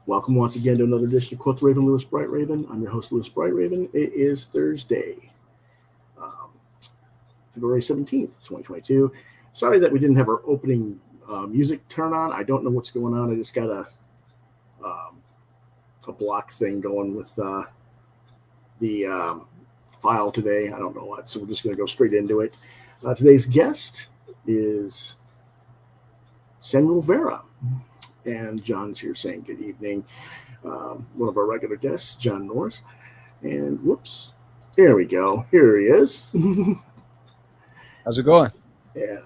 Welcome once again to another edition of Quoth Raven, Lewis Bright Raven. I'm your host, Lewis Bright Raven. It is Thursday, um, February 17th, 2022. Sorry that we didn't have our opening music turn on. I don't know what's going on. I just got a block thing going with the file today. I don't know what, so we're just going to go straight into it. Today's guest is Samuel Vera. And John's here saying good evening. One of our regular guests, John Norris. And whoops, there we go. Here he is. How's it going? Yeah.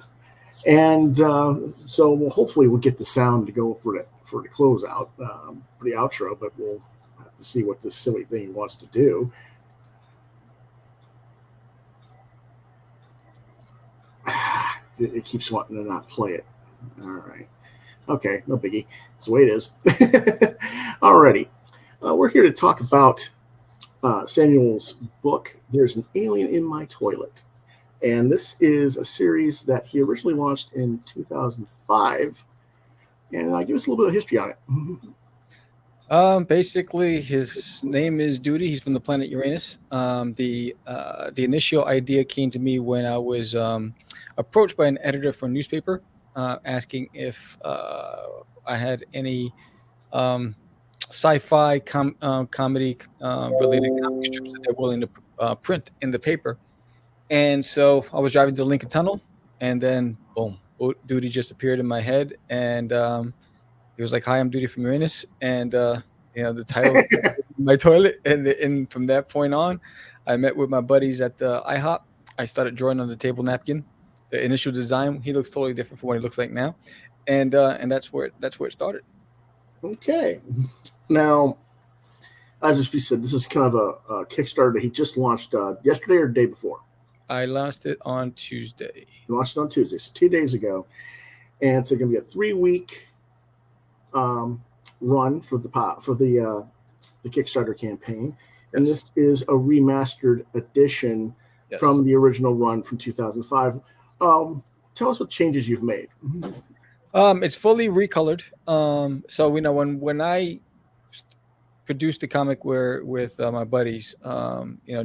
And so hopefully we'll get the sound to go for the closeout, for the outro, but we'll have to see what this silly thing wants to do. It keeps wanting to not play it. All right. Okay, no biggie. That's the way it is. Alrighty. We're here to talk about Samuel's book, There's an Alien in My Toilet. And this is a series that he originally launched in 2005. And give us a little bit of history on it. Basically, his name is Duty. He's from the planet Uranus. The initial idea came to me when I was approached by an editor for a newspaper. Asking if I had any sci-fi comedy related comic strips that they're willing to print in the paper. And so I was driving to the Lincoln Tunnel, and then boom, Duty just appeared in my head, and he was like, "Hi, I'm Duty from Uranus," and the title my toilet, and from that point on, I met with my buddies at the IHOP. I started drawing on the table napkin. The initial design, he looks totally different from what he looks like now, and that's where it started. Okay, now, as we said, this is kind of a Kickstarter that he just launched yesterday or the day before. I launched it on Tuesday. You launched it on Tuesday, so 2 days ago, and it's going to be a 3-week run for the Kickstarter campaign, and this is a remastered edition from the original run from 2005. Tell us what changes you've made. It's fully recolored. So when I produced the comic with my buddies,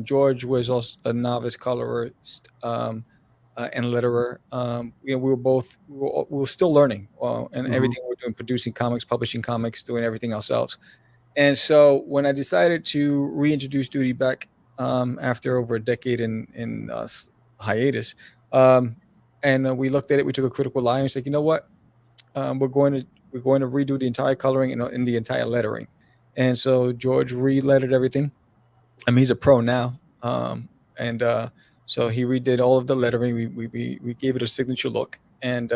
George was also a novice colorist and letterer. We were still learning, and everything we're doing, producing comics, publishing comics, doing everything ourselves. And so when I decided to reintroduce Duty back after over a decade in hiatus. And we looked at it. We took a critical eye and said, you know what? We're going to redo the entire coloring and the entire lettering. And so George re-lettered everything. I mean, he's a pro now, and so he redid all of the lettering. We gave it a signature look. And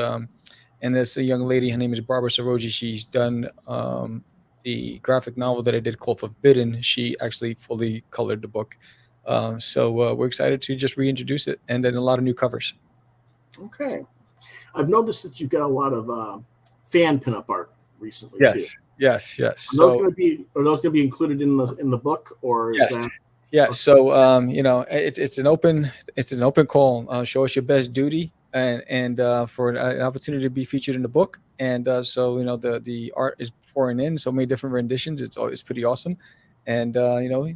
there's a young lady. Her name is Barbara Saroji. She's done the graphic novel that I did called Forbidden. She actually fully colored the book. So we're excited to just reintroduce it, and then a lot of new covers. Okay, I've noticed that you've got a lot of fan pinup art recently. Yes, too. Yes. Are those going to be included in the book, or is that? Yeah. So it's an open call. Show us your best Duty, and for an opportunity to be featured in the book. And so the art is pouring in, so many different renditions. It's pretty awesome. And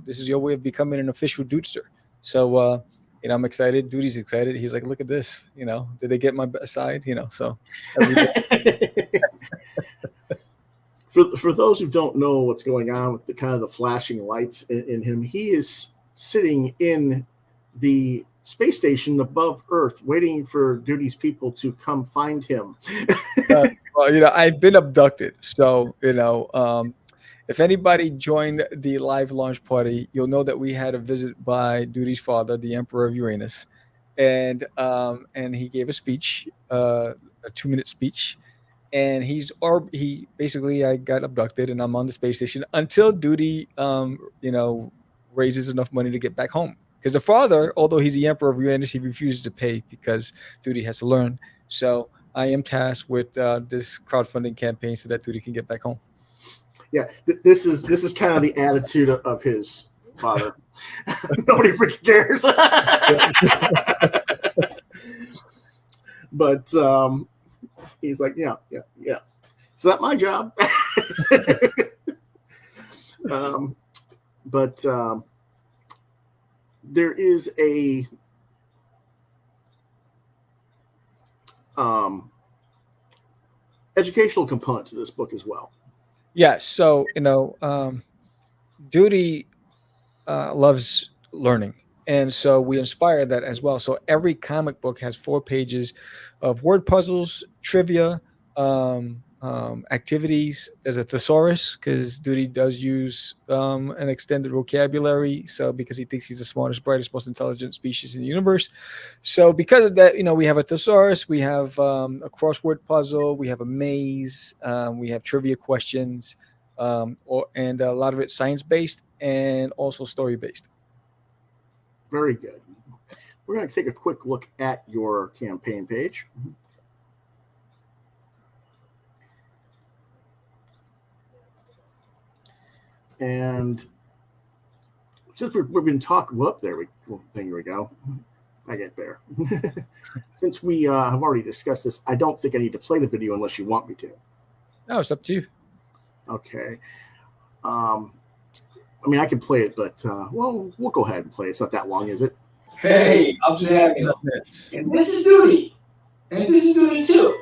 this is your way of becoming an official Dudester. So I'm excited. Duty's excited. He's like, look at this. Did they get my side? So. For those who don't know what's going on with the flashing lights in him, he is sitting in the space station above Earth, waiting for Duty's people to come find him. Well, I've been abducted, so if anybody joined the live launch party, you'll know that we had a visit by Duty's father, the Emperor of Uranus, and he gave a speech, a 2-minute speech, and I got abducted, and I'm on the space station until Duty, raises enough money to get back home. Because the father, although he's the Emperor of Uranus, he refuses to pay because Duty has to learn. So I am tasked with this crowdfunding campaign so that Duty can get back home. Yeah, this is kind of the attitude of his father. Nobody freaking cares. But he's like, yeah. Is that my job? But there is a educational component to this book as well. Yes. So, Duty loves learning. And so we inspire that as well. So every comic book has 4 pages of word puzzles, trivia, activities. There's a thesaurus because Duty does use an extended vocabulary. So because he thinks he's the smartest, brightest, most intelligent species in the universe. So because of that, we have a thesaurus, we have a crossword puzzle, we have a maze, we have trivia questions, and a lot of it science-based and also story-based. Very good. We're going to take a quick look at your campaign page. And since we've been talking, there we go. I get there. Since we have already discussed this, I don't think I need to play the video unless you want me to. No, it's up to you. Okay. I can play it, but we'll go ahead and play it. It's not that long, is it? Hey, I'm Samuel. And this is Duty. And this is Duty too.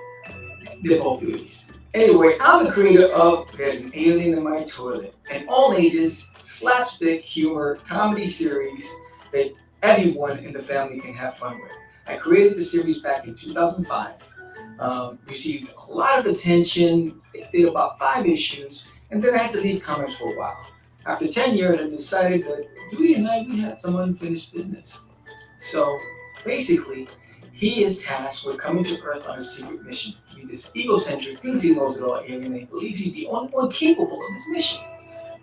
They're both Duties. Anyway, I'm the creator of There's an Alien in My Toilet, an all-ages slapstick humor comedy series that everyone in the family can have fun with. I created the series back in 2005. Received a lot of attention. It did about 5 issues, and then I had to leave comics for a while. After 10 years, I decided that Duty and we had some unfinished business. So basically, he is tasked with coming to Earth on a secret mission. He's this egocentric, thinks he knows it all alien, and believes he's the only one capable of this mission.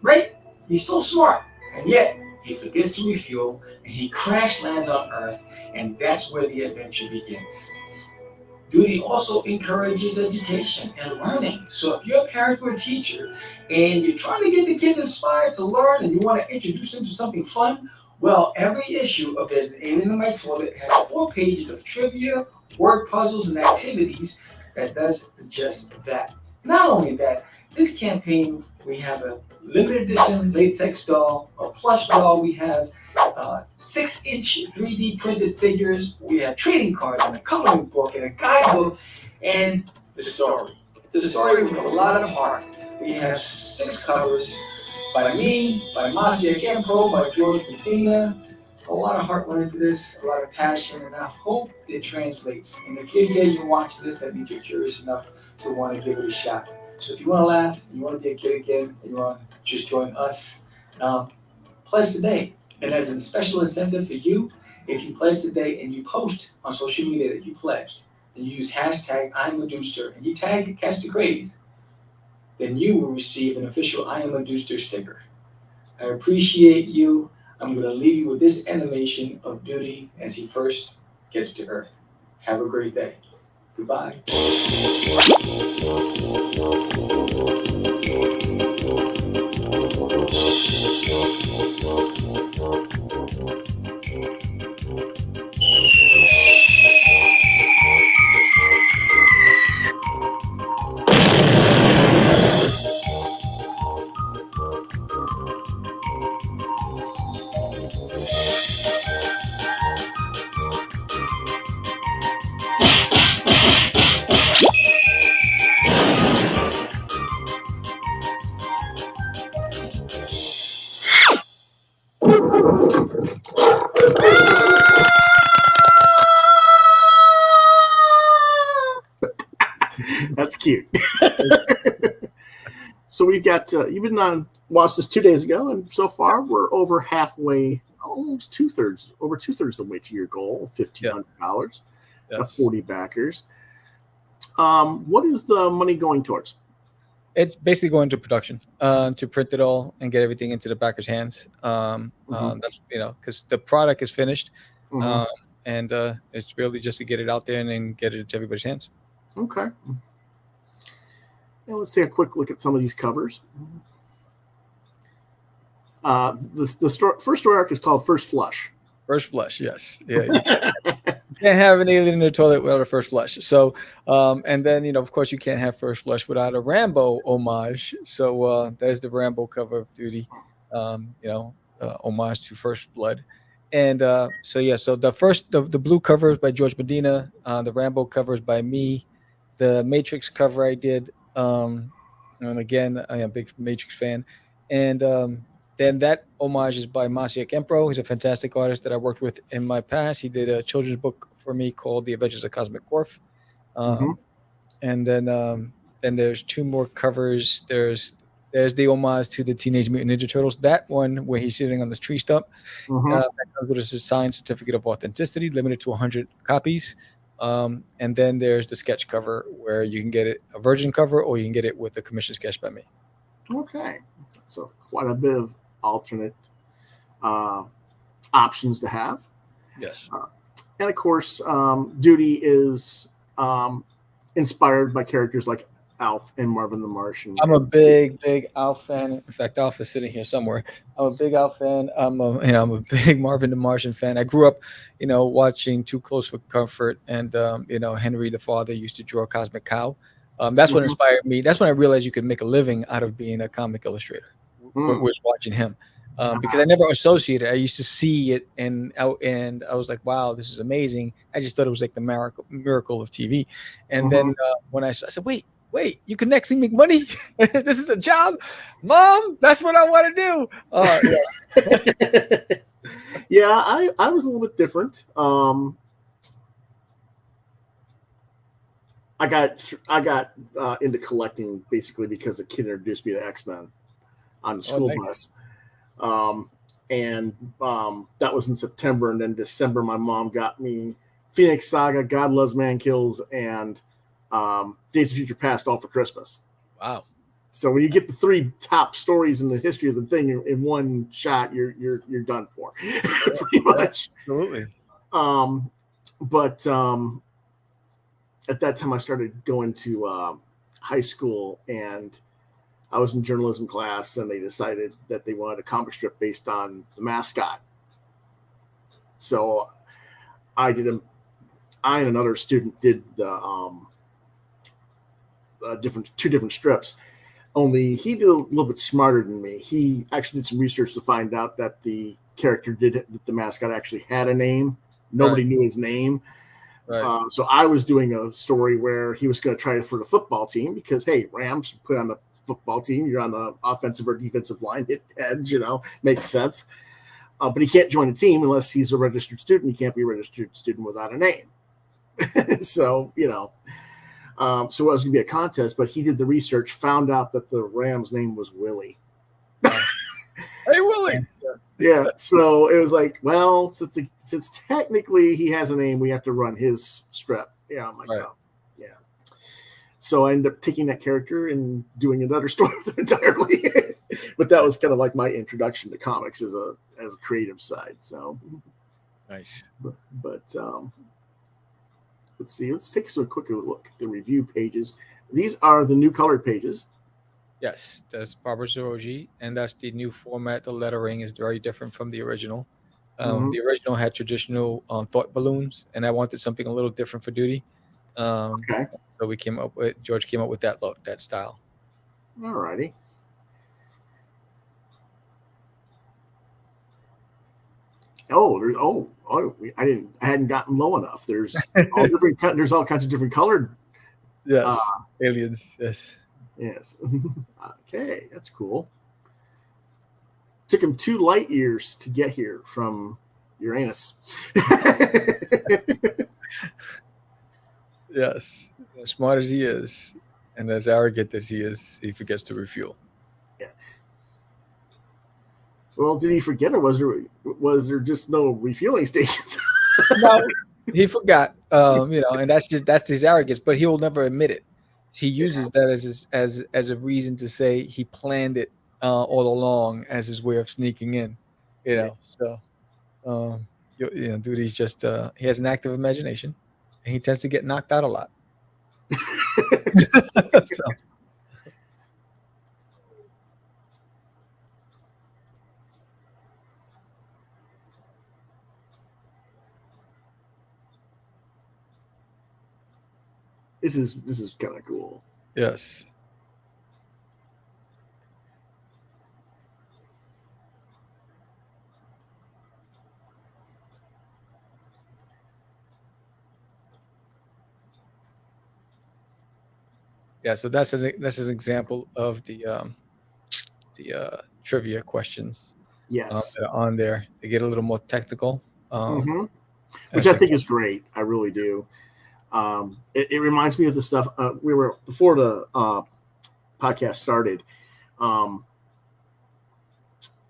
Right? He's so smart, and yet he forgets to refuel, and he crash lands on Earth, and that's where the adventure begins. Duty also encourages education and learning. So if you're a parent or a teacher and you're trying to get the kids inspired to learn and you want to introduce them to something fun, well, every issue of There's an Alien in My Toilet has 4 pages of trivia, word puzzles, and activities that does just that. Not only that, this campaign, we have a limited edition latex doll, a plush doll, we have 6-inch 3D printed figures, we have trading cards and a coloring book and a guidebook, and the story. The story with a lot of heart. We have 6 covers by me, by Masia Kempro, by George Medina. A lot of heart went into this, a lot of passion, and I hope it translates. And if you're here, you watch this, that means you're curious enough to want to give it a shot. So if you want to laugh, you want to be a kid again, and you want to just join us, pledge today. And as a special incentive for you, if you pledge today and you post on social media that you pledged, and you use hashtag #IamADuster, and you tag Catch Da Craze, then you will receive an official I Am a Duster sticker. I appreciate you. I'm going to leave you with this animation of Duty as he first gets to Earth. Have a great day. Goodbye. That's cute. So we've got, you've been watched this 2 days ago, and so far we're over halfway, almost over two-thirds of the way to your goal, $1,500, Yes. 40 backers. What is the money going towards? It's basically going to production to print it all and get everything into the backers' hands. That's because the product is finished, and it's really just to get it out there and then get it into everybody's hands. Okay. Now let's take a quick look at some of these covers. The first story arc is called First Flush. First Flush, yes. Yeah. Can't have an alien in the toilet without a first flush. So, and then, of course, you can't have first flush without a Rambo homage. So there's the Rambo cover of Duty, homage to First Blood. And so the blue cover is by George Medina. The Rambo cover is by me. The Matrix cover I did. And again, I am a big Matrix fan. And then that homage is by Masiek Empro. He's a fantastic artist that I worked with in my past. He did a children's book for me called The Adventures of Cosmic Quoth. And then there's two more covers. There's the homage to the Teenage Mutant Ninja Turtles. That one where he's sitting on this tree stump. That comes with a signed certificate of authenticity, limited to 100 copies. And then there's the sketch cover where you can get it a virgin cover, or you can get it with a commission sketch by me. Okay, so quite a bit of alternate options to have. Yes, and of course, Duty is inspired by characters like Alf and Marvin the Martian. I'm a big Alf fan. In fact, Alf is sitting here somewhere. I'm a big Alf fan. I'm a big Marvin the Martian fan. I grew up, watching Too Close for Comfort, and Henry the father used to draw Cosmic Cow. That's what inspired me. That's when I realized you could make a living out of being a comic illustrator. Was watching him. Because I never associated. I used to see it, and I was like, "Wow, this is amazing." I just thought it was like the miracle of TV. And then when I said, "Wait, you can actually make money. This is a job, Mom. That's what I want to do." Yeah, I was a little bit different. I got into collecting basically because a kid introduced me to X-Men on the school bus. And that was in September, and then December my mom got me Phoenix Saga, God Loves Man Kills, and Days of Future Past all for Christmas. Wow. So when you get the three top stories in the history of the thing in one shot, you're done for. Pretty much. Absolutely. But at that time I started going to high school, and I was in journalism class, and they decided that they wanted a comic strip based on the mascot. So I and another student did the two different strips. Only he did a little bit smarter than me. He actually did some research to find out that the mascot actually had a name. Nobody knew his name. Right. So I was doing a story where he was going to try it for the football team because, hey, Rams put on the football team. You're on the offensive or defensive line, hit heads, makes sense. But he can't join a team unless he's a registered student. He can't be a registered student without a name. So, so it was going to be a contest, but he did the research, found out that the Rams' name was Willie. Hey, Willie. Yeah, so it was like, well, since technically he has a name, we have to run his strip. Yeah, I'm like, oh, yeah. So I ended up taking that character and doing another story with it entirely. But that was kind of like my introduction to comics as a creative side. So nice. But let's see. Let's take a quick look at the review pages. These are the new colored pages. Yes, that's Barbara Zoroji, and that's the new format. The lettering is very different from the original. The original had traditional thought balloons, and I wanted something a little different for Duty. Okay. So George came up with that look, that style. All righty. I hadn't gotten low enough. There's all kinds of different colored. Yes, aliens. Yes. Yes. Okay, that's cool. Took him 2 light years to get here from Uranus. Yes. As smart as he is, and as arrogant as he is, he forgets to refuel. Yeah. Well, did he forget, or was there just no refueling stations? No, he forgot. And that's his arrogance, but he will never admit it. He uses that as a reason to say he planned it all along as his way of sneaking in. So Duty's just he has an active imagination, and he tends to get knocked out a lot. So. This is kind of cool. Yes. Yeah, so that's an example of the trivia questions Yes. that are on there. They get a little more technical, Which I think is great. I really do. It reminds me of the stuff we were before the podcast started.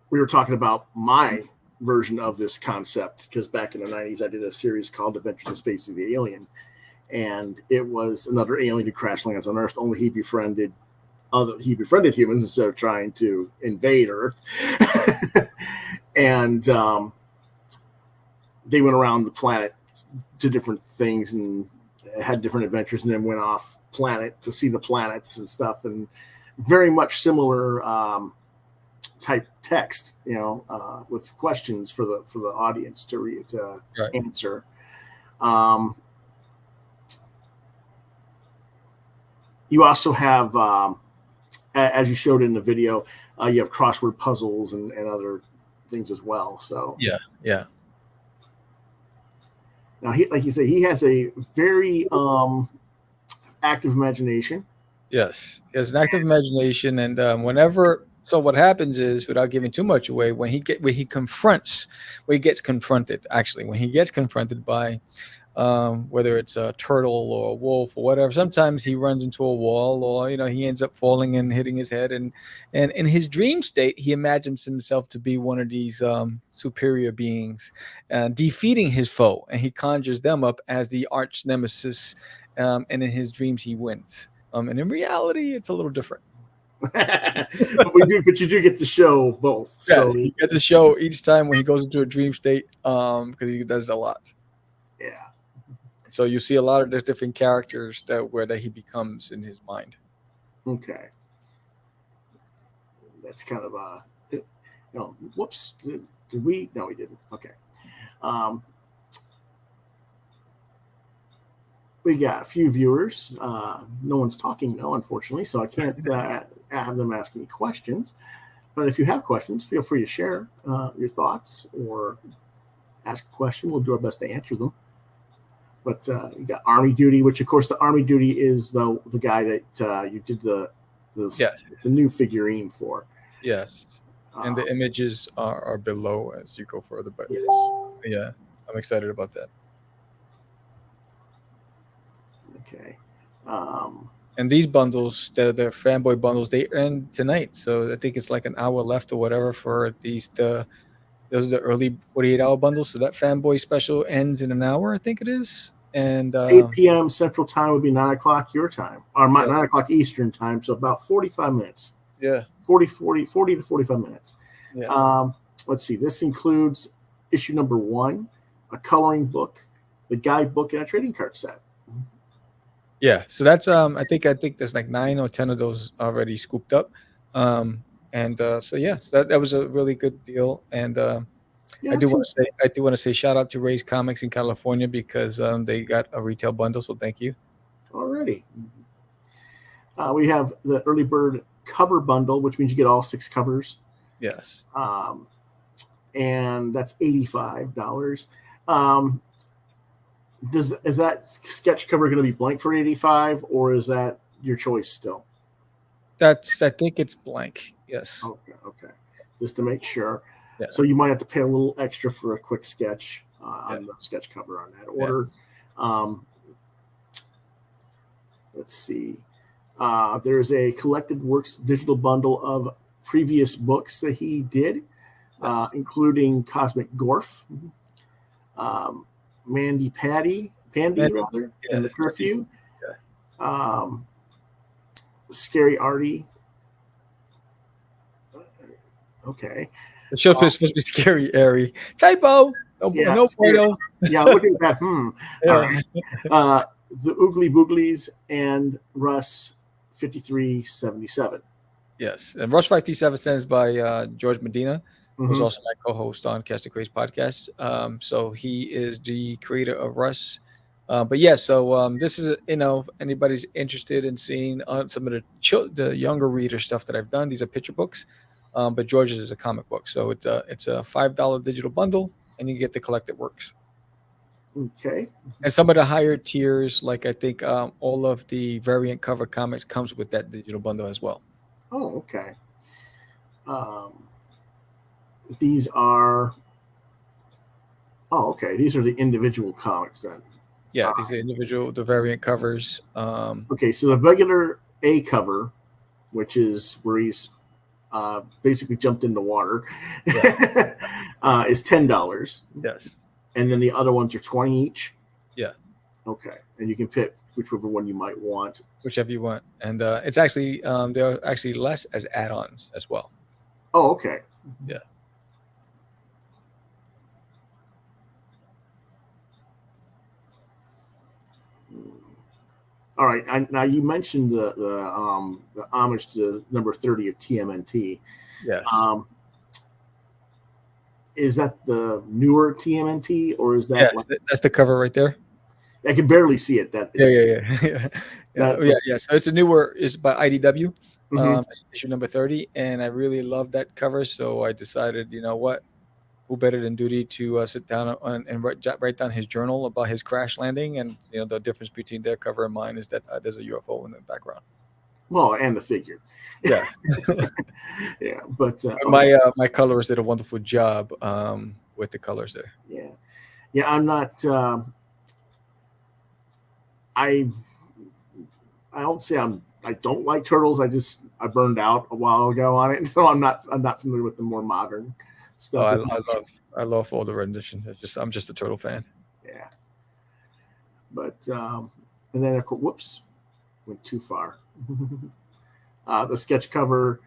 We were talking about my version of this concept because back in the 90s, I did a series called Adventures in SPACEY the Alien. And it was another alien who crash lands on Earth. Only he befriended humans instead of trying to invade Earth. And they went around the planet to different things and had different adventures, and then went off planet to see the planets and stuff. And very much similar type text, with questions for the audience to read answer. You also have, as you showed in the video, you have crossword puzzles and other things as well. So yeah. Now, like you say, he has a very active imagination. Yes, he has an active imagination, and so what happens is, without giving too much away, when he gets confronted by whether it's a turtle or a wolf or whatever, sometimes he runs into a wall, or he ends up falling and hitting his head, and in his dream state he imagines himself to be one of these superior beings defeating his foe, and he conjures them up as the arch nemesis, and in his dreams he wins, and in reality it's a little different. But you do get to show both. Yeah, so he gets to show each time when he goes into a dream state, because he does a lot. Yeah. So you see a lot of the different characters that he becomes in his mind. Okay. That's kind of whoops. Did we? No, we didn't. Okay. We got a few viewers. No one's talking, unfortunately, so I can't have them ask any questions. But if you have questions, feel free to share your thoughts or ask a question. We'll do our best to answer them. But you got Army Duty, which of course the Army Duty is the guy that you did the new figurine for. Yes, and the images are below as you go further. But yes, yeah, I'm excited about that. Okay. And these bundles, they're fanboy bundles, they end tonight. So I think it's like an hour left or whatever for these. Those are the early 48-hour bundles. So that fanboy special ends in an hour, I think it is. And 8 p.m. Central Time would be 9 o'clock your time, or 9 o'clock Eastern Time. So about 45 minutes. Yeah. 40 to 45 minutes. Yeah. Let's see. This includes issue number 1, a coloring book, the guidebook, and a trading card set. Yeah. So that's I think there's like 9 or 10 of those already scooped up. So yes, that was a really good deal, and I do want to say shout out to Ray's Comics in California because they got a retail bundle, so thank you. Already, we have the early bird cover bundle, which means you get all 6 covers. Yes, and that's $85. Is that sketch cover going to be blank for $85, or is that your choice still? I think it's blank. Yes. Okay. Just to make sure. Yeah. So you might have to pay a little extra for a quick sketch on the sketch cover on that order. Yeah. Let's see. There's a collected works digital bundle of previous books that he did, including Cosmic Gorf, Pandy, and the Curfew. Yeah. Scary Artie. Okay. The show's supposed to be Scary Airy. Typo. No photo. Yeah, look at that. Yeah. All right. The Oogly Booglies and Russ 5377. Yes. And Russ 5377 is by George Medina, who's also my co-host on Catch Da Craze Podcast. So he is the creator of Russ, But yeah, so this is, if anybody's interested in seeing some of the younger reader stuff that I've done, these are picture books. But George's is a comic book, so it's a $5 digital bundle, and you get the collected works. Okay. And some of the higher tiers, like I think all of the variant cover comics comes with that digital bundle as well. Oh, okay. These are. Oh, okay. These are the individual comics then. Yeah, these are the variant covers. Okay, so the regular A cover, which is where he's basically jumped in the water, yeah. Is $10. Yes. And then the other ones are $20 each. Yeah. Okay, and you can pick whichever one you might want. Whichever you want, and it's actually they're actually less as add-ons as well. Oh, okay. Yeah. All right. Now you mentioned the homage to number 30 of TMNT. Yes. Is that the newer TMNT, or is that? Yeah, that's the cover right there. I can barely see it. Yeah. So it's a newer. It's by IDW. It's issue number 30, and I really love that cover. So I decided, you know what, who better than Duty to sit down and write down his journal about his crash landing, and the difference between their cover and mine is that there's a UFO in the background. Well, and the figure. Yeah. Yeah, but my colorist did a wonderful job with the colors there. Yeah. I'm not. I don't say I don't like turtles. I burned out a while ago on it, so I'm not familiar with the more modern stuff. I love all the renditions. I'm just a turtle fan. Yeah. But and then of course, whoops, went too far. The sketch cover,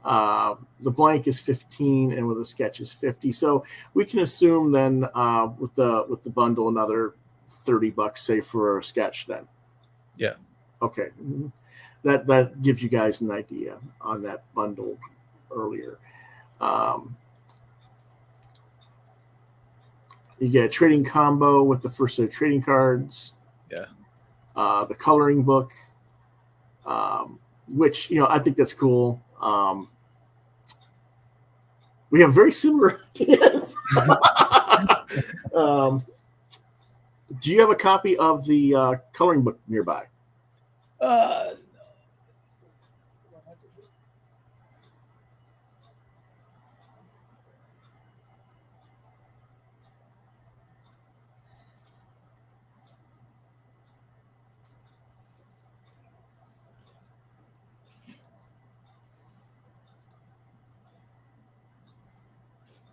the blank is 15, and with the sketch is 50. So we can assume then with the bundle another $30, say, for a sketch then. Yeah. Okay. That gives you guys an idea on that bundle earlier. You get a trading combo with the first set of trading cards. Yeah. The coloring book, which I think that's cool. We have very similar ideas. Do you have a copy of the coloring book nearby?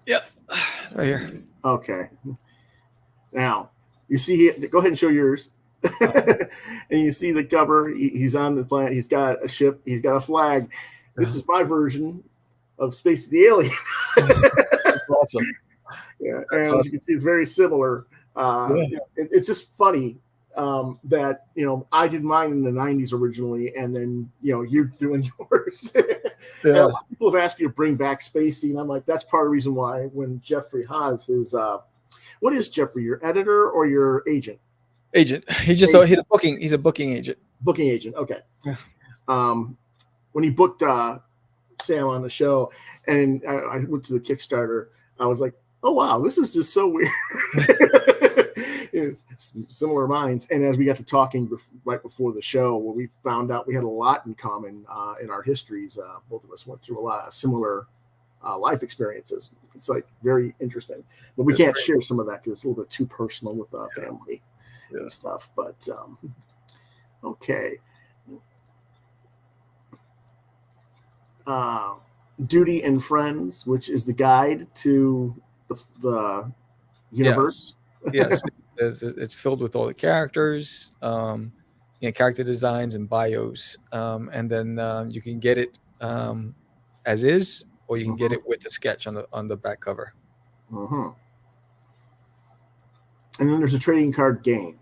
Yep, right here. Okay. Now, you see, go ahead and show yours. And you see the cover. He's on the planet. He's got a ship. He's got a flag. This is my version of SPACEY the Alien. Awesome. Yeah, and awesome. You can see it's very similar. It's just funny that I did mine in the 90s originally, and then you're doing yours. Yeah. A lot of people have asked me to bring back SPACEY, and I'm like, that's part of the reason why when Jeffrey has his what is Jeffrey, your editor or your agent? Agent. He's a booking agent. Booking agent. Okay. Yeah. When he booked Sam on the show, and I went to the Kickstarter, I was like, oh wow, this is just so weird. It's similar minds. And as we got to talking right before the show, where we found out we had a lot in common in our histories. Both of us went through a lot of similar life experiences. It's like very interesting, but we can't share some of that because it's a little bit too personal with family and stuff. But okay. Duty and Friends, which is the guide to the universe. Yes. It's filled with all the characters, character designs and bios, and then you can get it as is, or you can get it with a sketch on the back cover. And then there's a trading card game.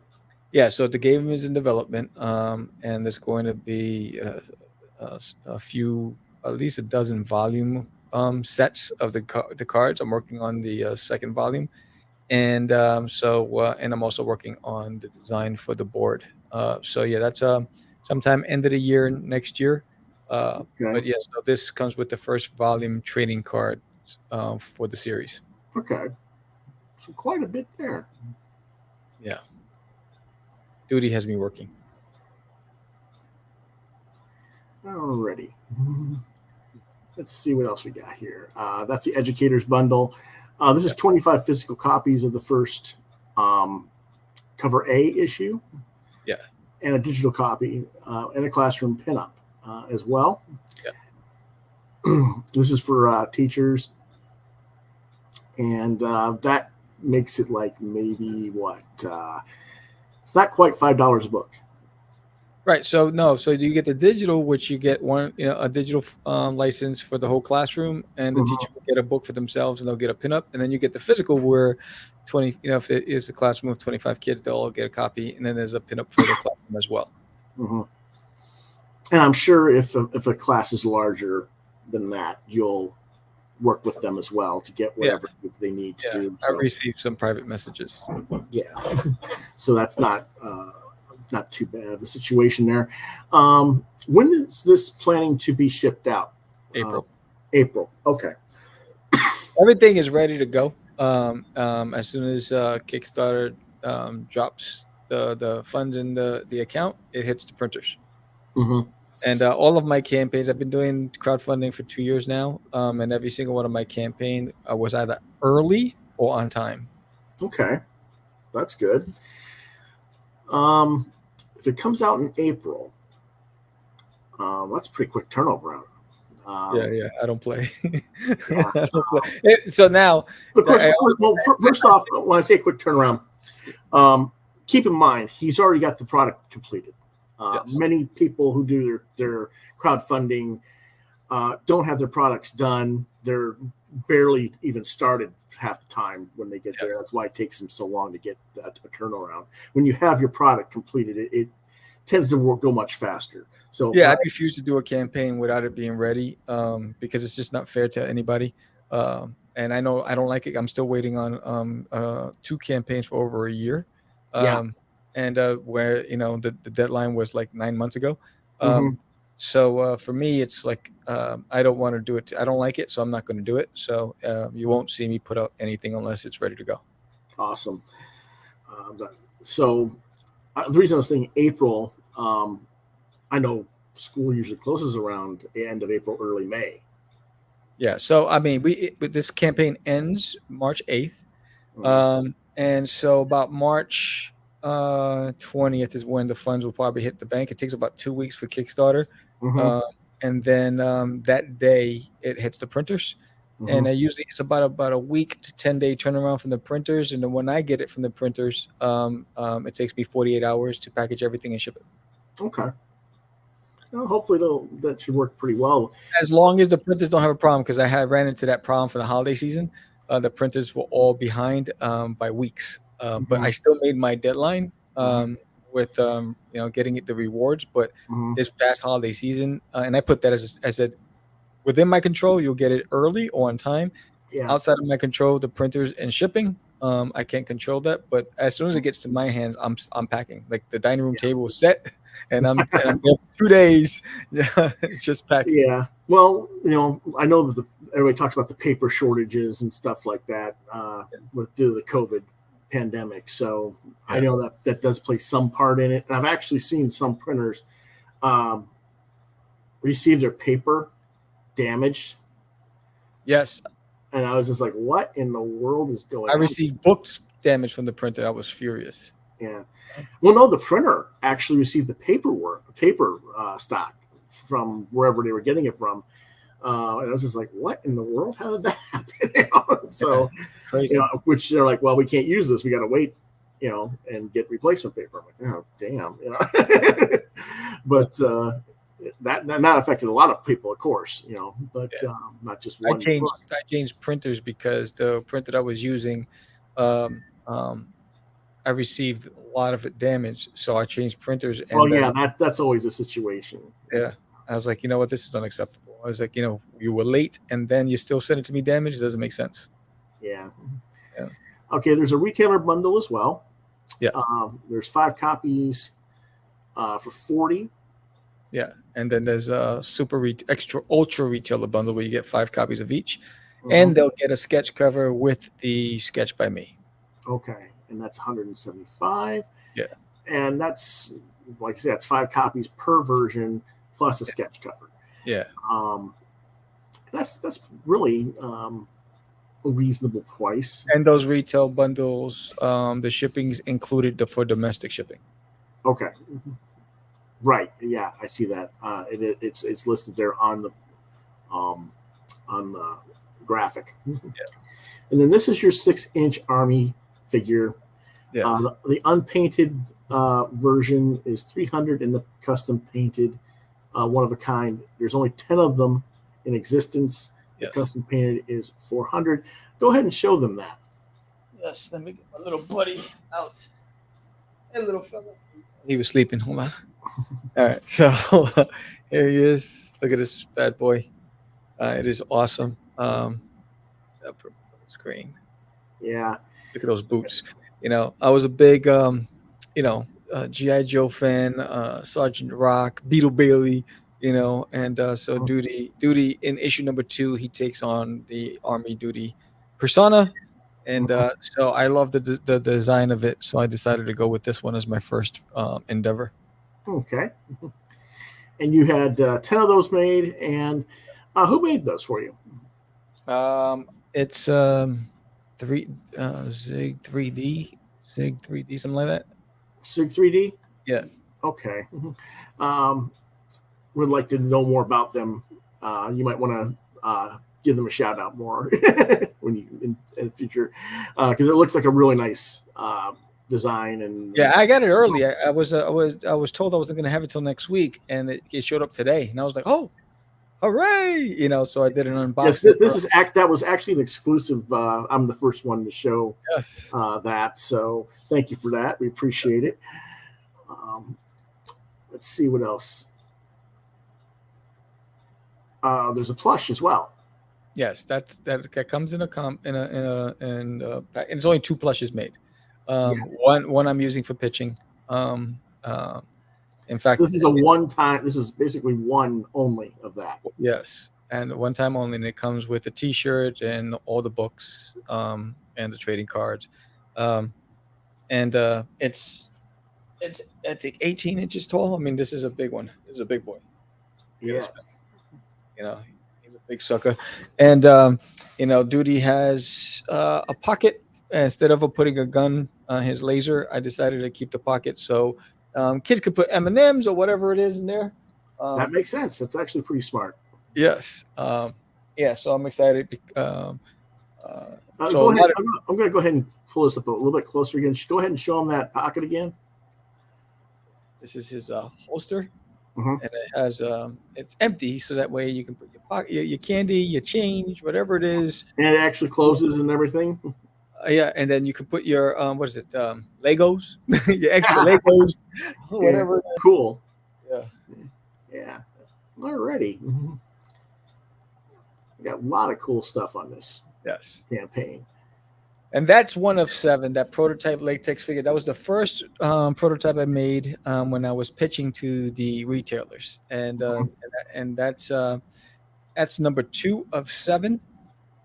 Yeah, so the game is in development, and there's going to be a few, at least a dozen volume sets of the cards. I'm working on the second volume. And and I'm also working on the design for the board. So yeah, that's sometime end of the year next year. But yeah, so this comes with the first volume trading card for the series. Okay. So quite a bit there. Yeah. Duty has me working. Alrighty. Let's see what else we got here. That's the Educators Bundle. This is 25 physical copies of the first cover A issue. Yeah. And a digital copy and a classroom pinup as well. Yeah. This is for teachers. And that makes it like maybe what? It's not quite $5 a book. Right. So you get the digital, which you get a digital license for the whole classroom, and the teacher will get a book for themselves, and they'll get a pinup. And then you get the physical, where 20, if it is a classroom of 25 kids, they'll all get a copy, and then there's a pinup for the classroom as well. Mm-hmm. And I'm sure if a class is larger than that, you'll work with them as well to get whatever they need to do. So, I've received some private messages. Yeah. So that's not too bad of a situation there. When is this planning to be shipped out? April. Okay. Everything is ready to go. As soon as Kickstarter drops the funds in the account, it hits the printers. Mm-hmm. And all of my campaigns, I've been doing crowdfunding for 2 years now, and every single one of my campaign was either early or on time. Okay, that's good. If it comes out in April, that's a pretty quick turnover. Yeah, I don't play. I don't play. So now, of course, first off, when I say quick turnaround, keep in mind he's already got the product completed. Many people who do their crowdfunding don't have their products done. They're barely even started half the time when they get there. That's why it takes them so long to get a turnaround. When you have your product completed, it tends to go much faster. So I refuse to do a campaign without it being ready because it's just not fair to anybody. And I know I don't like it. I'm still waiting on 2 campaigns for over a year. And where the deadline was like 9 months ago. So for me, it's like I don't want to do it. I don't like it, so I'm not going to do it. So you won't see me put out anything unless it's ready to go. Awesome. So the reason I was thinking April, I know school usually closes around the end of April, early May. Yeah. So I mean, this campaign ends March 8th, and so about March 20th is when the funds will probably hit the bank. It takes about 2 weeks for Kickstarter. And then that day it hits the printers. And usually it's about a week to 10-day turnaround from the printers. And then when I get it from the printers, it takes me 48 hours to package everything and ship it. Okay. Well, hopefully that should work pretty well. As long as the printers don't have a problem, because I ran into that problem for the holiday season. The printers were all behind by weeks. But I still made my deadline with getting the rewards. But this past holiday season, and I put that as a within my control, you'll get it early or on time. Yeah. Outside of my control, the printers and shipping, I can't control that. But as soon as it gets to my hands, I'm packing. Like the dining room table is set, and I'm there for 2 days, just packing. Yeah. Well, I know that everybody talks about the paper shortages and stuff like that due to the COVID pandemic. So I know that does play some part in it. And I've actually seen some printers receive their paper damaged. Yes. And I was just like, what in the world is going on? I received books damaged from the printer. I was furious. Yeah. Well, no, the printer actually received the paper stock from wherever they were getting it from. And I was just like, what in the world? How did that happen? So, which they're like, well, we can't use this. We got to wait, and get replacement paper. I'm like, oh, damn, But that affected a lot of people, of course, but not just one. I changed printers because the printer I was using, I received a lot of it damaged. So I changed printers. And that's always a situation. Yeah. I was like, you know what? This is unacceptable. I was like, you were late and then you still sent it to me damaged. It doesn't make sense. Yeah. Okay, there's a retailer bundle as well. Yeah. There's 5 copies for $40. Yeah, and then there's a extra ultra retailer bundle where you get 5 copies of each, and they'll get a sketch cover with the sketch by me. Okay, and that's $175. Yeah, and that's, like I said, that's 5 copies per version plus a sketch cover. Yeah, that's really a reasonable price. and those retail bundles, the shipping's included for domestic shipping. Okay. Right. Yeah, I see that. It's listed there on the graphic. Yeah. And then this is your 6-inch Army figure. Yeah. The unpainted version is $300, and the custom painted, one of a kind. There's only 10 of them in existence. Yes. The custom painted is $400. Go ahead and show them that. Yes. Let me get my little buddy out. Hey, little fella. He was sleeping. Hold on. All right. So here he is. Look at this bad boy. It is awesome. I'll put it on the screen. Yeah. Look at those boots. I was a big, G.I. Joe fan, Sergeant Rock, Beetle Bailey, and so Duty in issue number 2, he takes on the Army Duty persona. And so I love the design of it. So I decided to go with this one as my first endeavor. Okay. And you had 10 of those made. And who made those for you? It's Zig 3D, something like that. Sig 3D? Yeah. Okay. Would like to know more about them. You might want to give them a shout out more when you in the future, because it looks like a really nice design. And yeah, I got it early. I was told I wasn't going to have it till next week, and it showed up today, and I was like, oh, hooray! So I did an unboxing. Yes, that was actually an exclusive. I'm the first one to show that, so thank you for that. We appreciate it. Let's see what else. There's a plush as well. Yes, that comes in and it's only 2 plushes made. One I'm using for pitching. In fact, this is a one-time. This is basically one only of that. Yes, and one time only, and it comes with a T-shirt and all the books, and the trading cards, and it's I think 18 inches tall. I mean, this is a big one. This is a big boy. Yes. He's a big sucker, and Duty has a pocket. Instead of putting a gun on his laser, I decided to keep the pocket so kids could put M&Ms or whatever it is in there. That makes sense. That's actually pretty smart. Yes. So I'm excited. I'm going to go ahead and pull this up a little bit closer again. Go ahead and show him that pocket again. This is his holster, and it has it's empty, so that way you can put your pocket, your candy, your change, whatever it is. And it actually closes and everything. Yeah, and then you can put your what is it? Legos, your extra Legos, whatever. Yeah, cool. Yeah. Alrighty. We got a lot of cool stuff on this campaign. And that's one of 7. That prototype latex figure. That was the first prototype I made when I was pitching to the retailers, and that's number 2 of 7.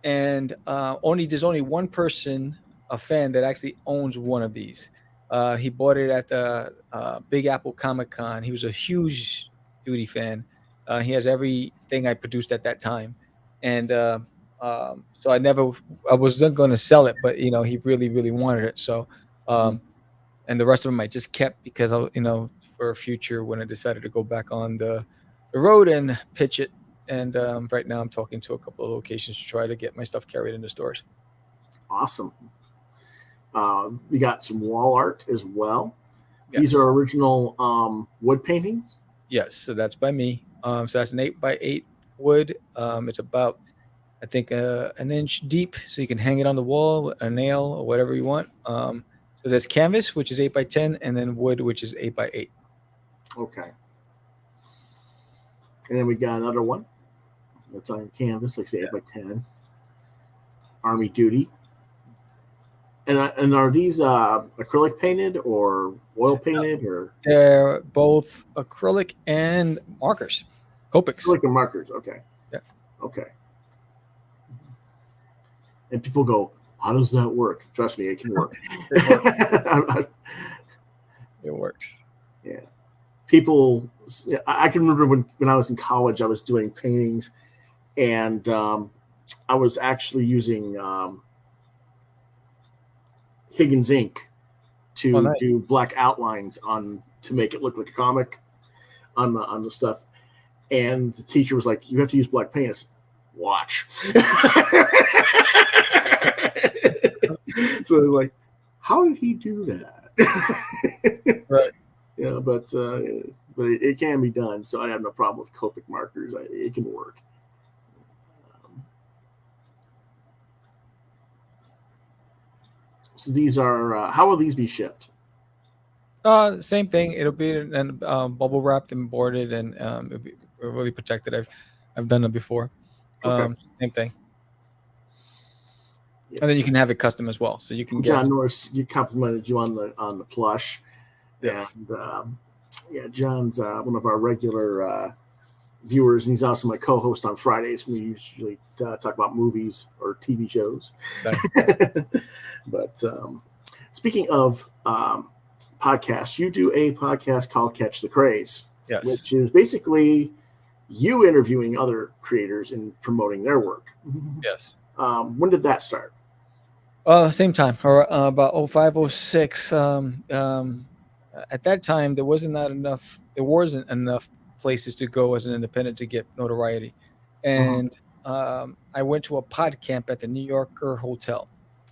And there's only one person, a fan, that actually owns one of these. He bought it at the Big Apple Comic-Con. He was a huge Duty fan. He has everything I produced at that time, and so I wasn't going to sell it, but he really, really wanted it. So, and the rest of them I just kept because for a future when I decided to go back on the road and pitch it. And right now I'm talking to a couple of locations to try to get my stuff carried into stores. Awesome. We got some wall art as well. Yes. These are original wood paintings. Yes, so that's by me. So that's an 8x8 wood. It's about, I think, an inch deep, so you can hang it on the wall with a nail or whatever you want. So there's canvas, which is 8x10, and then wood, which is 8x8. Okay. And then we got another one that's on canvas, like say 8x10. Army Duty. And are these acrylic painted or oil painted or? They're both acrylic and markers, Copics. Acrylic and markers. Okay. Yeah. Okay. And people go, how does that work? Trust me, it can work. It works. Yeah. People, I can remember when I was in college, I was doing paintings, and I was actually using Higgins ink to do black outlines to make it look like a comic on the stuff. And the teacher was like, "You have to use black paint." I said, "Watch." So it was like, how did he do that? Right. Yeah, but it can be done. So I have no problem with Copic markers. It can work. So these are how will these be shipped? Same thing. It'll be bubble wrapped and boarded, and it'll be really protected. I've done it before. Okay. Same thing. Yeah. And then you can have it custom as well. So you can John Norris, you complimented you on the plush. Yes. And John's one of our regular viewers, and he's also my co-host on Fridays. We usually talk about movies or TV shows. But speaking of podcasts, you do a podcast called Catch the Craze, yes, which is basically you interviewing other creators and promoting their work. Yes. When did that start? Same time, or about 05, 06. At that time, there wasn't enough places to go as an independent to get notoriety, and I went to a pod camp at the New Yorker Hotel,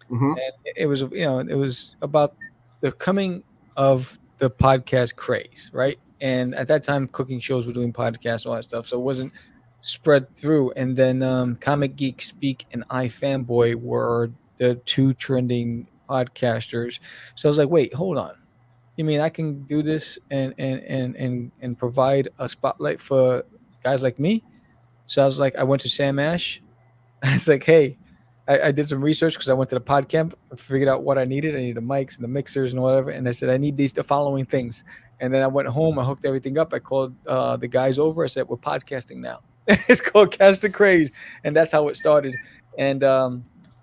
and it was about the coming of the podcast craze, right? And at that time, cooking shows were doing podcasts and all that stuff, so it wasn't spread through. And then Comic Geek Speak and iFanboy were the two trending podcasters. So I was like, wait, hold on. You mean I can do this and provide a spotlight for guys like me? So I was like, I went to Sam Ash. I was like, hey, I did some research because I went to the pod camp, figured out what I needed. I needed the mics and the mixers and whatever. And I said, I need the following things. And then I went home, I hooked everything up. I called the guys over. I said, we're podcasting now. It's called Catch the Craze. And that's how it started. And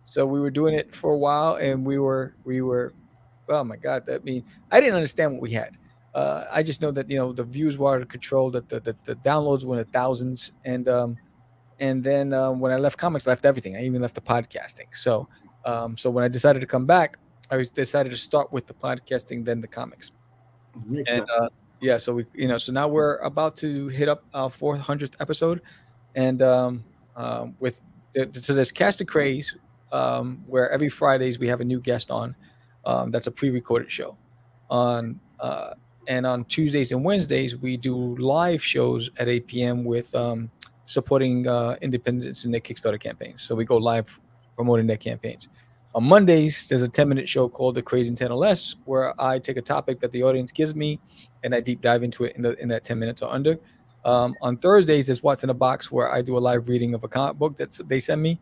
so we were doing it for a while, and we were, oh my God, I didn't understand what we had. I just know that, the views were out of control, that the downloads were in the thousands. And then when I left comics, I left everything. I even left the podcasting. So when I decided to come back, I decided to start with the podcasting, then the comics. Makes sense. So we, so now we're about to hit up our 400th episode, and so there's Catch the Craze, where every Fridays we have a new guest on. That's a pre-recorded show. And on Tuesdays and Wednesdays we do live shows at 8 p.m. with supporting independents in their Kickstarter campaigns. So we go live promoting their campaigns. On Mondays, there's a 10-minute show called The Crazy 10 or Less, where I take a topic that the audience gives me and I deep dive into it in that 10 minutes or under. On Thursdays, there's What's in a Box, where I do a live reading of a comic book that they send me.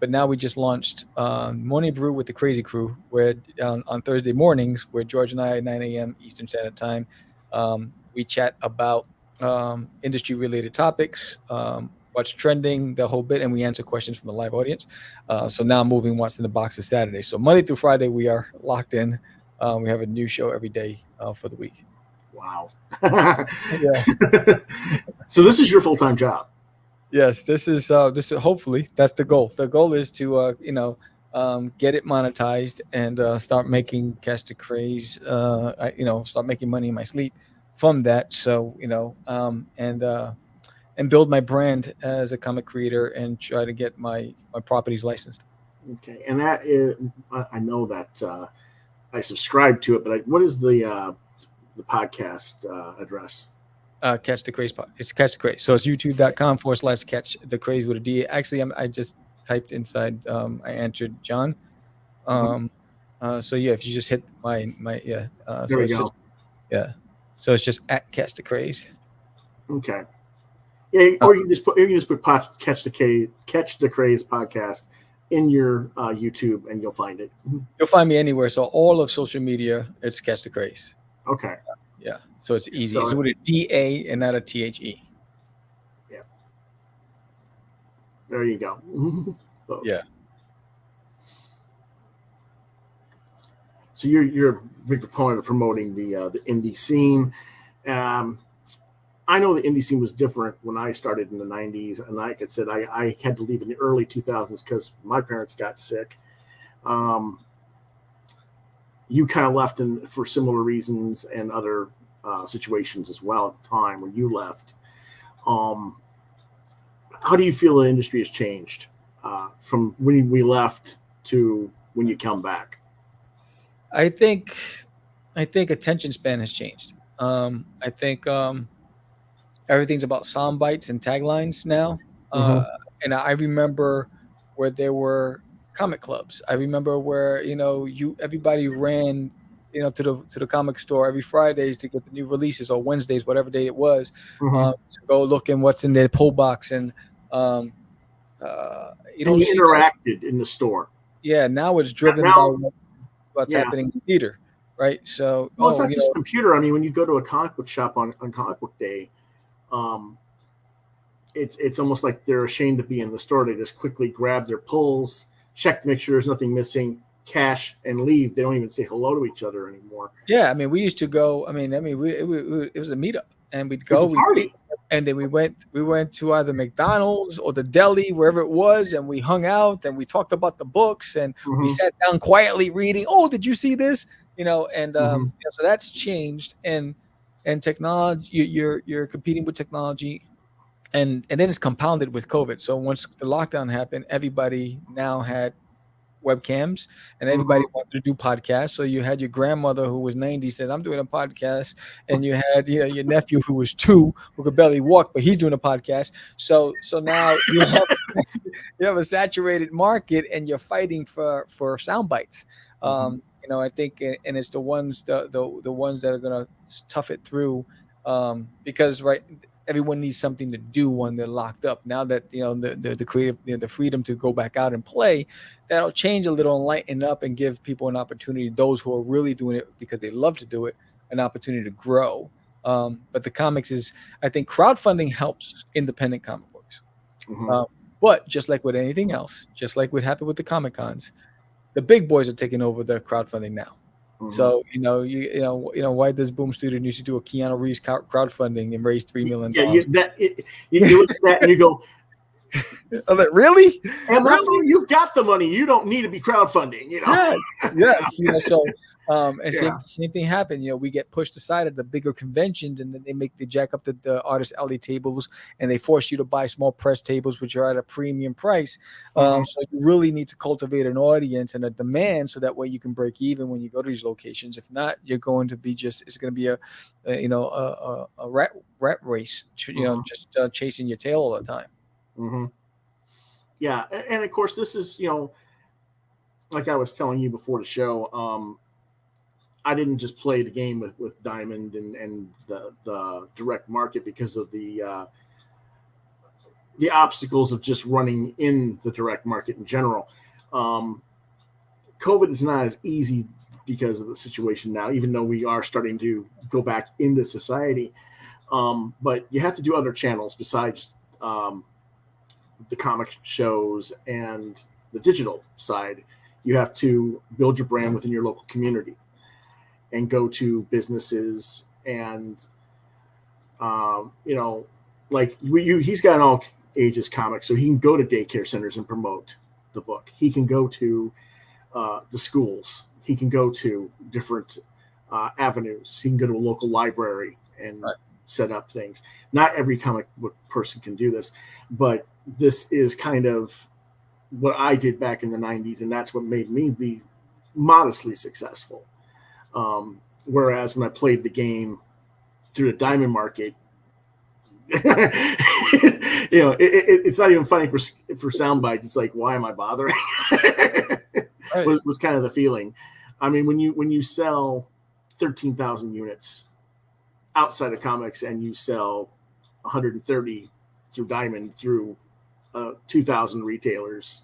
But now we just launched Morning Brew with the Crazy Crew, where on Thursday mornings, where George and I at 9 a.m. Eastern Standard Time, we chat about industry-related topics, what's trending, the whole bit, and we answer questions from the live audience. So now I'm moving What's in the Box to Saturday. So Monday through Friday, we are locked in. We have a new show every day for the week. Wow. Yeah. So this is your full-time job. Yes, this is hopefully that's the goal. The goal is to get it monetized and start making Catch the Craze. Start making money in my sleep from that. So and build my brand as a comic creator and try to get my properties licensed. Okay, and that is, I know that I subscribe to it, but what is the podcast address? Catch the Craze pod. It's Catch the Craze. So it's youtube.com/Catch the Craze with a D. Actually, I just typed inside. I answered John. So yeah, if you just hit my there so we it's go. So it's just at Catch the Craze. Okay. Yeah, or you can just put Catch the Craze podcast in your YouTube, and you'll find it. You'll find me anywhere. So all of social media, it's Catch Da Craze. Okay. Yeah. So it's easy. So- it's with a DA and not a THE. Yeah. There you go, folks. Yeah. So you're a big proponent of promoting the indie scene. I know the indie scene was different when I started in the 90s, and like I said, I had to leave in the early 2000s because my parents got sick. You kind of left for similar reasons and other situations as well at the time when you left. How do you feel the industry has changed from when we left to when you come back? I think attention span has changed. I think everything's about sound bites and taglines now. And I remember where there were comic clubs. I remember where everybody ran to the comic store every Fridays to get the new releases, or Wednesdays, whatever day it was, to go look in what's in their pull box. And you don't see interacted in the store. Yeah, now it's driven by what's happening in theater, right? So it's not just computer. I mean, when you go to a comic book shop on comic book day, it's almost like they're ashamed to be in the store. They just quickly grab their pulls, check to make sure there's nothing missing, cash, and leave. They don't even say hello to each other anymore. Yeah, I mean, we used to go. I mean, it was a meetup, and we'd go. It was a party. And then we went to either McDonald's or the deli, wherever it was, and we hung out and we talked about the books, and we sat down quietly reading. Oh, did you see this? So that's changed, and technology. You're competing with technology, and then it's compounded with COVID. So once the lockdown happened, everybody now had webcams, and everybody wanted to do podcasts. So you had your grandmother who was 90 said, I'm doing a podcast, and you had your nephew who was 2 who could barely walk, but he's doing a podcast. So now you have a saturated market, and you're fighting for sound bites. I think, and it's the ones that are going to tough it through, because everyone needs something to do when they're locked up. Now that the creative, the freedom to go back out and play, that'll change a little and lighten up and give people an opportunity. Those who are really doing it because they love to do it, an opportunity to grow. But the comics I think crowdfunding helps independent comic books. But just like with anything else, just like what happened with the Comic Cons, the big boys are taking over the crowdfunding now. So why does Boom Studio need to do a Keanu Reeves crowdfunding and raise $3 million? Yeah, you look at that and you go, I'm like, really? And really? You've got the money. You don't need to be crowdfunding. Yes. So same thing happened. We get pushed aside at the bigger conventions, and then they jack up the artist alley tables, and they force you to buy small press tables, which are at a premium price. So you really need to cultivate an audience and a demand, so that way you can break even when you go to these locations. If not, you're going to be it's going to be a rat race, just chasing your tail all the time. Yeah, and of course this is like I was telling you before the show. I didn't just play the game with Diamond and the direct market because of the obstacles of just running in the direct market in general. COVID is not as easy because of the situation now, even though we are starting to go back into society. But you have to do other channels besides the comic shows and the digital side. You have to build your brand within your local community and go to businesses and, he's got an all ages comic, so he can go to daycare centers and promote the book. He can go to the schools. He can go to different avenues. He can go to a local library and set up things. Not every comic book person can do this, but this is kind of what I did back in the 90s, and that's what made me be modestly successful. Whereas when I played the game through the diamond market, it's not even funny for sound bites. It's like, why am I bothering? was kind of the feeling. I mean, when you sell 13,000 units outside of comics and you sell 130 through Diamond through 2,000 retailers,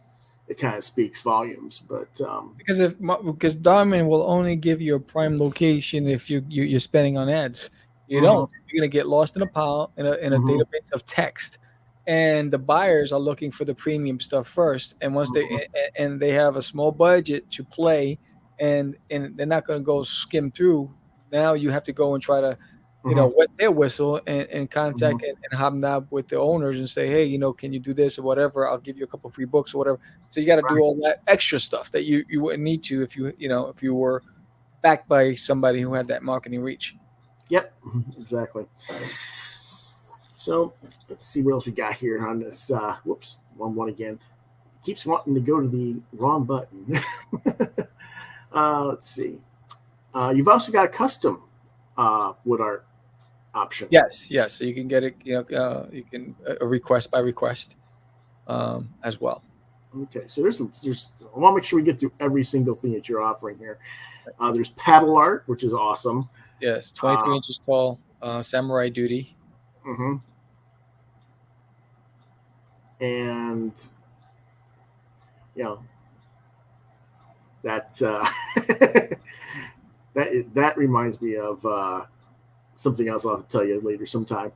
it kind of speaks volumes. But because Diamond will only give you a prime location if you're spending on ads. You Mhm. don't. You're gonna get lost in a pile in a Mhm. database of text, and the buyers are looking for the premium stuff first. And once they have a small budget to play, and they're not gonna go skim through. Now you have to go and try to wet their whistle and contact and hobnob with the owners and say, hey, can you do this or whatever? I'll give you a couple free books or whatever. So you got to do all that extra stuff that you wouldn't need to if you were backed by somebody who had that marketing reach. Yep, exactly. So let's see what else we got here on this. Whoops, one again. Keeps wanting to go to the wrong button. Let's see. You've also got a custom wood art option. Yes. So you can get it. You can a request by request as well. Okay, so there's. I want to make sure we get through every single thing that you're offering here. There's paddle art, which is awesome. Yes, 23 inches tall, samurai duty. Mm-hmm. And that's that reminds me of something else I'll have to tell you later sometime.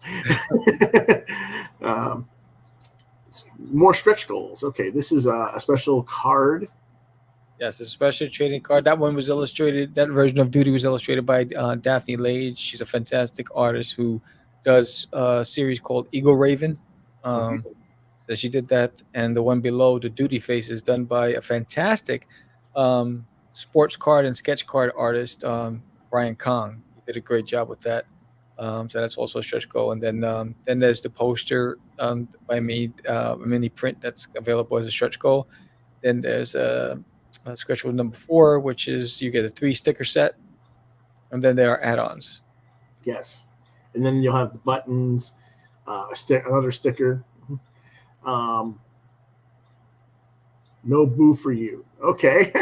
More stretch goals. Okay, this is a special card. Yes, it's a special trading card. That one was illustrated. That version of Duty was illustrated by Daphne Lage. She's a fantastic artist who does a series called Eagle Raven. So she did that, and the one below, the Duty face, is done by a fantastic sports card and sketch card artist, Brian Kong. He did a great job with that. So that's also a stretch goal. And then there's the poster by me, a mini print that's available as a stretch goal. Then there's a stretch goal number 4, which is you get a 3 sticker set, and then there are add-ons. Yes, and then you'll have the buttons, another sticker. No boo for you. Okay.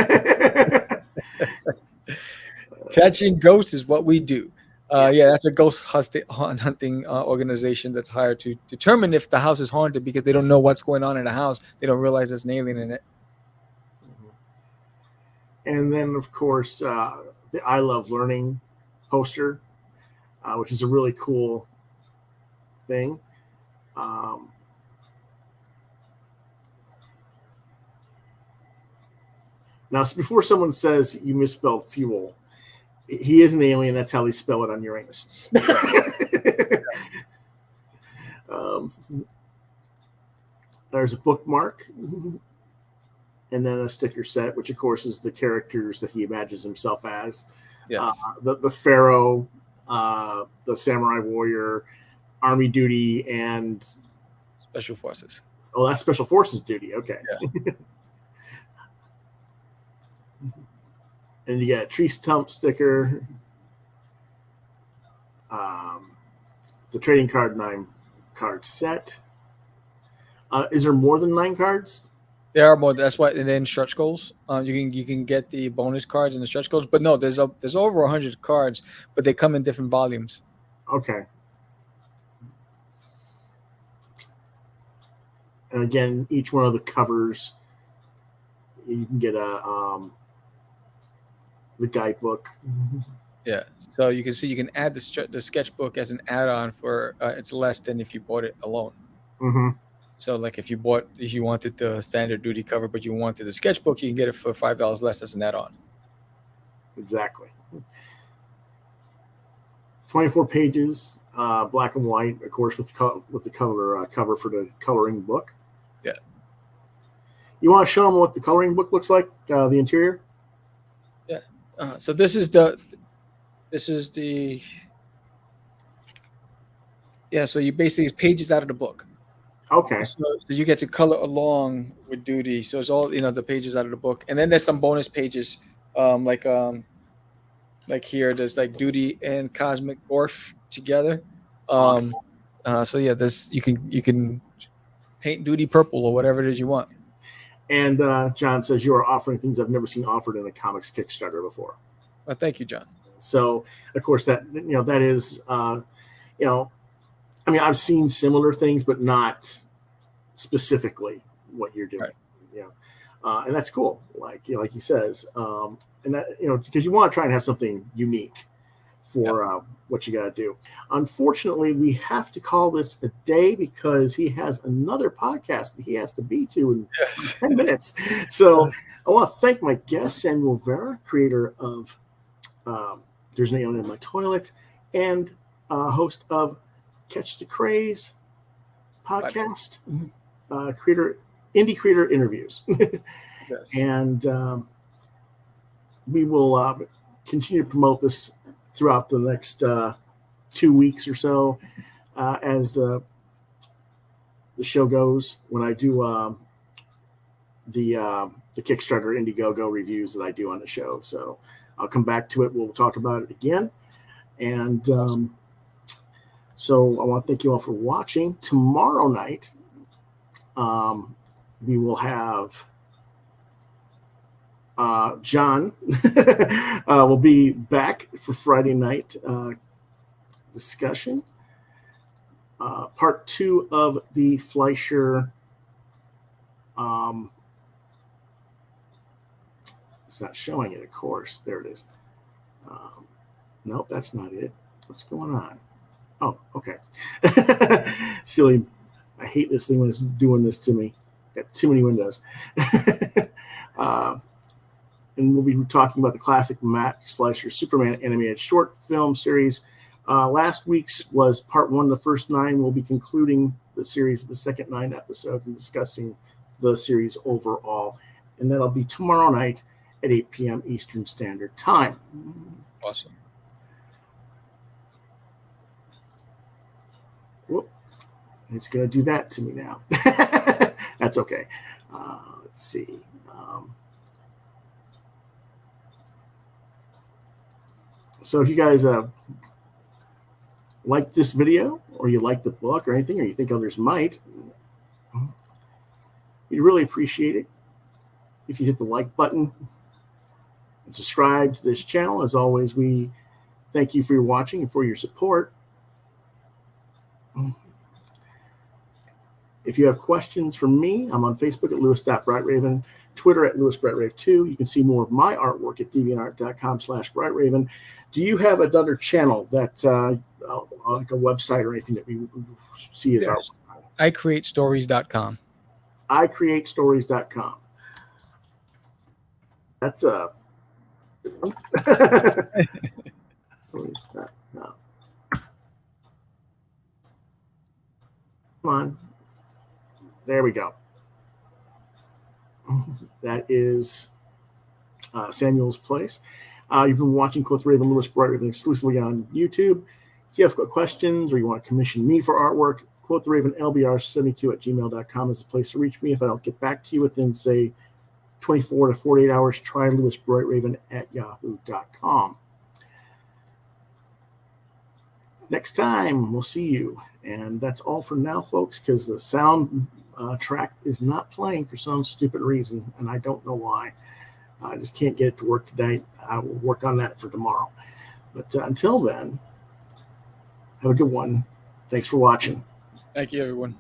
Catching ghosts is what we do. That's a ghost hunting organization that's hired to determine if the house is haunted because they don't know what's going on in the house. They don't realize there's an alien in it. And then, of course, the I Love Learning poster, which is a really cool thing. Now, before someone says you misspelled fuel, he is an alien. That's how they spell it on Uranus. There's a bookmark, and then a sticker set, which, of course, is the characters that he imagines himself as. Yes. The Pharaoh, the Samurai Warrior, Army Duty, and Special Forces. Oh, that's Special Forces Duty. Okay. Yeah. And you get a tree stump sticker, the trading card 9 card set. Is there more than 9 cards? There are more. That's why. And then stretch goals. You can get the bonus cards and the stretch goals. But no, there's over 100 cards, but they come in different volumes. Okay. And again, each one of the covers, you can get the guidebook. Yeah, so you can see you can add the sketchbook as an add-on for it's less than if you bought it alone. Mm-hmm. So like if you wanted the standard Duty cover, but you wanted the sketchbook, you can get it for $5 less as an add-on. Exactly. 24 pages, black and white, of course, with the color cover for the coloring book. Yeah. You want to show them what the coloring book looks like, the interior? Yeah. So this is the. Yeah. So you basically, it's pages out of the book. Okay. So you get to color along with Duty. So it's all the pages out of the book, and then there's some bonus pages, like here there's like Duty and Cosmic Gorf together. Awesome. So yeah, you can paint Duty purple or whatever it is you want. And John says you are offering things I've never seen offered in a comics Kickstarter before. Well, thank you, John. So of course that is I mean, I've seen similar things, but not specifically what you're doing. Right. Yeah. And that's cool. Like he says, and that, because you want to try and have something unique for what you got to do. Unfortunately, we have to call this a day because he has another podcast that he has to be to in 10 minutes. So I want to thank my guest, Samuel Vera, creator of There's an Alien in My Toilet, and host of Catch Da Craze Podcast, indie creator interviews. Yes. And we will continue to promote this throughout the next 2 weeks or so as the show goes. When I do the Kickstarter Indiegogo reviews that I do on the show, so I'll come back to it. We'll talk about it again, and so I want to thank you all for watching. Tomorrow night, we will have John will be back for Friday night discussion. Part 2 of the Fleischer. It's not showing it, of course. There it is. Nope, that's not it. What's going on? Oh, okay. Silly. I hate this thing when it's doing this to me. Got too many windows. And we'll be talking about the classic Max Fleischer Superman animated short film series. Last week's was part 1 of the first 9. We'll be concluding the series with the second 9 episodes and discussing the series overall. And that'll be tomorrow night at 8 p.m. Eastern Standard Time. Awesome. Whoop. It's going to do that to me now. That's okay. Let's see. So if you guys like this video, or you like the book or anything, or you think others might, we'd really appreciate it if you hit the like button and subscribe to this channel. As always, we thank you for your watching and for your support. If you have questions for me, I'm on Facebook at Lewis.BrightRaven, Twitter at LewisBrightRave2. You can see more of my artwork at deviantart.com/BrightRaven. Do you have another channel that, like a website or anything that we see as Yes. our iCreateStories.com. iCreateStories.com. That's a good one. No. Come on. There we go. That is Samuel's place. You've been watching Quoth Raven, Lewis Bright Raven exclusively on YouTube. If you have questions or you want to commission me for artwork, Quoth Raven LBR72@gmail.com is the place to reach me. If I don't get back to you within, say, 24 to 48 hours, try lewisbrightraven@yahoo.com. Next time, we'll see you. And that's all for now, folks, because the sound track is not playing for some stupid reason, and I don't know why. I just can't get it to work today. I will work on that for tomorrow. But until then, have a good one. Thanks for watching. Thank you, everyone.